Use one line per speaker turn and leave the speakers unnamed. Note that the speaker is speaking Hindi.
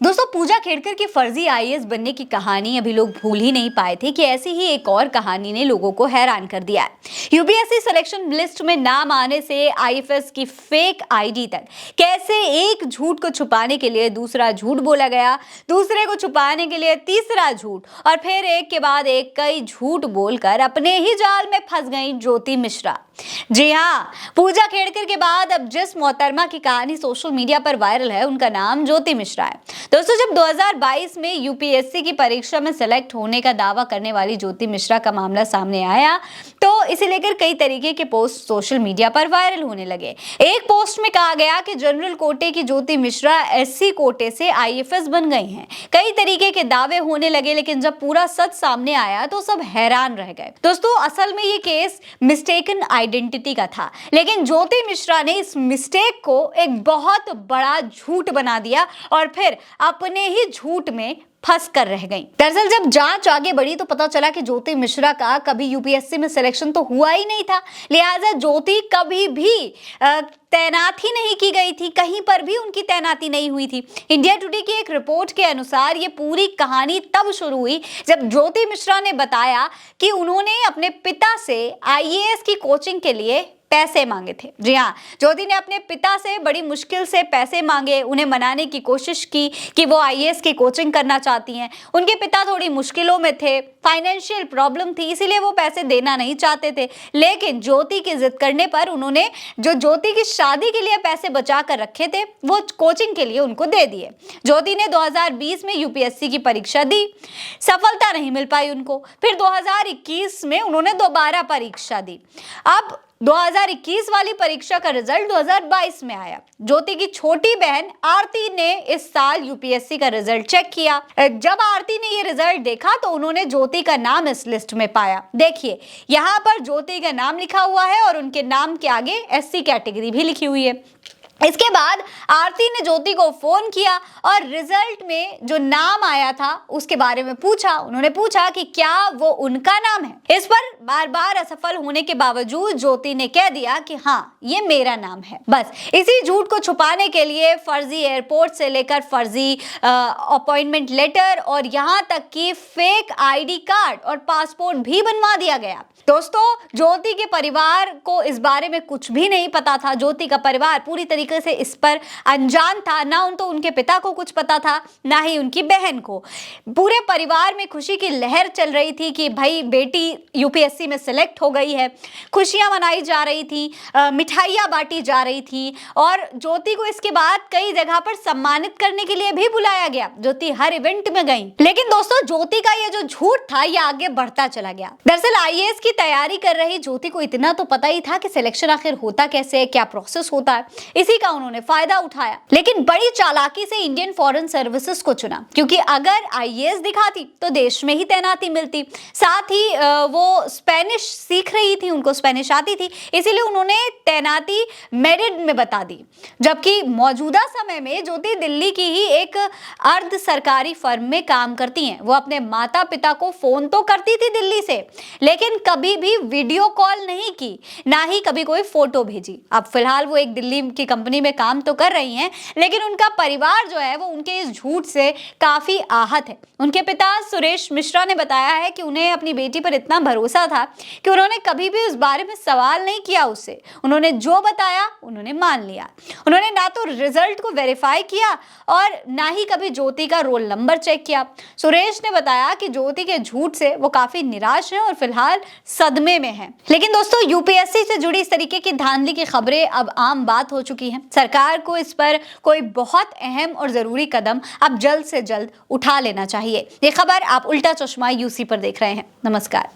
दोस्तों, पूजा खेड़कर की फर्जी आईएएस बनने की कहानी अभी लोग भूल ही नहीं पाए थे कि ऐसी ही एक और कहानी ने लोगों को हैरान कर दिया है। यूपीएससी सिलेक्शन लिस्ट में नाम आने से आईएफएस की फेक आईडी तक कैसे एक झूठ को छुपाने के लिए दूसरा झूठ बोला गया, दूसरे को छुपाने के लिए तीसरा झूठ और फिर एक के बाद एक कई झूठ बोलकर अपने ही जाल में फंस गई ज्योति मिश्रा। जी हाँ, पूजा खेड़कर के बाद अब जिस मोहतरमा की कहानी सोशल मीडिया पर वायरल है उनका नाम ज्योति मिश्रा है। दोस्तों, जब 2022 में यूपीएससी की परीक्षा में सेलेक्ट होने का दावा करने वाली ज्योति मिश्रा का मामला सामने आया तो इसे लेकर कई तरीके के पोस्ट सोशल मीडिया पर वायरल होने लगे। एक पोस्ट में कहा गया कि जनरल कोटे की ज्योति मिश्रा एससी कोटे से आईएफएस बन गई हैं। कई तरीके के दावे होने लगे, लेकिन जब पूरा सच सामने आया तो सब हैरान रह गए। दोस्तों, असल में ये केस मिस्टेकन आइडेंटिटी का था, लेकिन ज्योति मिश्रा ने इस मिस्टेक को एक बहुत बड़ा झूठ बना दिया और फिर अपने ही झूठ में फंस कर रह गई। दरअसल जब जांच आगे बढ़ी तो पता चला कि ज्योति मिश्रा का कभी यूपीएससी में सिलेक्शन तो हुआ ही नहीं था, लिहाजा ज्योति कभी भी तैनात ही नहीं की गई थी, कहीं पर भी उनकी तैनाती नहीं हुई थी। इंडिया टुडे की एक रिपोर्ट के अनुसार ये पूरी कहानी तब शुरू हुई जब ज्योति मिश्रा ने बताया कि उन्होंने अपने पिता से आईएएस की कोचिंग के लिए पैसे मांगे थे। जी हाँ, ज्योति ने अपने पिता से बड़ी मुश्किल से पैसे मांगे, उन्हें मनाने की कोशिश की कि वो आईएएस की कोचिंग करना चाहती हैं। उनके पिता थोड़ी मुश्किलों में थे, फाइनेंशियल प्रॉब्लम थी, इसीलिए वो पैसे देना नहीं चाहते थे। लेकिन ज्योति की जिद करने पर उन्होंने जो ज्योति की शादी के लिए पैसे बचा कर रखे थे वो कोचिंग के लिए उनको दे दिए। ज्योति ने 2020 में यूपीएससी की परीक्षा दी, सफलता नहीं मिल पाई उनको। फिर 2021 में उन्होंने दोबारा परीक्षा दी। अब 2021 वाली परीक्षा का रिजल्ट 2022 में आया। ज्योति की छोटी बहन आरती ने इस साल यूपीएससी का रिजल्ट चेक किया। जब आरती ने ये रिजल्ट देखा तो उन्होंने ज्योति का नाम इस लिस्ट में पाया। देखिए, यहाँ पर ज्योति का नाम लिखा हुआ है और उनके नाम के आगे एससी कैटेगरी भी लिखी हुई है। इसके बाद आरती ने ज्योति को फोन किया और रिजल्ट में जो नाम आया था उसके बारे में पूछा। उन्होंने पूछा कि क्या वो उनका नाम है। इस पर बार बार असफल होने के बावजूद ज्योति ने कह दिया कि हाँ, ये मेरा नाम है। बस इसी झूठ को छुपाने के लिए फर्जी एयरपोर्ट से लेकर फर्जी अपॉइंटमेंट लेटर और यहाँ तक कि फेक आईडी कार्ड और पासपोर्ट भी बनवा दिया गया। दोस्तों, ज्योति के परिवार को इस बारे में कुछ भी नहीं पता था। ज्योति का परिवार पूरी तरीके से इस पर अनजान था। ना तो उनके पिता को कुछ पता था, ना ही उनकी बहन को। पूरे परिवार में खुशी की लहर चल रही थी कि भाई बेटी यूपीएससी में सिलेक्ट हो गई है। खुशियां मनाई जा रही थी, मिठाइयां बांटी जा रही थी और ज्योति को इसके बाद कई जगह पर सम्मानित करने के लिए भी बुलाया गया। ज्योति हर इवेंट में गई। लेकिन दोस्तों, ज्योति का ये जो झूठ था ये आगे बढ़ता चला गया। दरअसल आईएएस की तैयारी कर रही ज्योति को इतना तो पता ही था कि सिलेक्शन आखिर होता कैसे है, क्या प्रोसेस होता है। इसी का उन्होंने फायदा उठाया, लेकिन बड़ी चालाकी से इंडियन फॉरेन सर्विसेज को चुना, क्योंकि अगर आईएएस दिखाती तो देश में ही तैनाती मिलती। साथ ही वो स्पेनिश सीख रही थी, उनको स्पेनिश आती थी, इसीलिए उन्होंने तैनाती मेरिट में बता दी। जबकि मौजूदा समय में ज्योति दिल्ली की ही एक अर्ध सरकारी फर्म में काम करती हैं। वो अपने माता पिता को फोन तो करती थी दिल्ली से, लेकिन कभी भी वीडियो कॉल नहीं की, ना ही कभी कोई फोटो भेजी। अब फिलहाल वो एक दिल्ली की कंपनी में काम तो कर रही हैं, लेकिन उनका परिवार जो है वो उनके इस झूठ से काफी आहत है। उनके पिता सुरेश मिश्रा ने बताया है कि उन्हें अपनी बेटी पर इतना भरोसा था कि उन्होंने कभी भी उस बारे में सवाल नहीं किया उससे। उन्होंने जो बताया उन्होंने मान लिया। उन्होंने ना तो रिजल्ट को वेरीफाई किया और ना ही कभी ज्योति का रोल नंबर चेक किया। सुरेश ने बताया कि ज्योति के झूठ से वो काफी निराश है और फिलहाल सदमे में है। लेकिन दोस्तों, यूपीएससी से जुड़ी इस तरीके की धांधली की खबरें अब आम बात हो चुकी हैं। सरकार को इस पर कोई बहुत अहम और जरूरी कदम अब जल्द से जल्द उठा लेना चाहिए। ये खबर आप उल्टा चश्मा यूसी पर देख रहे हैं। नमस्कार।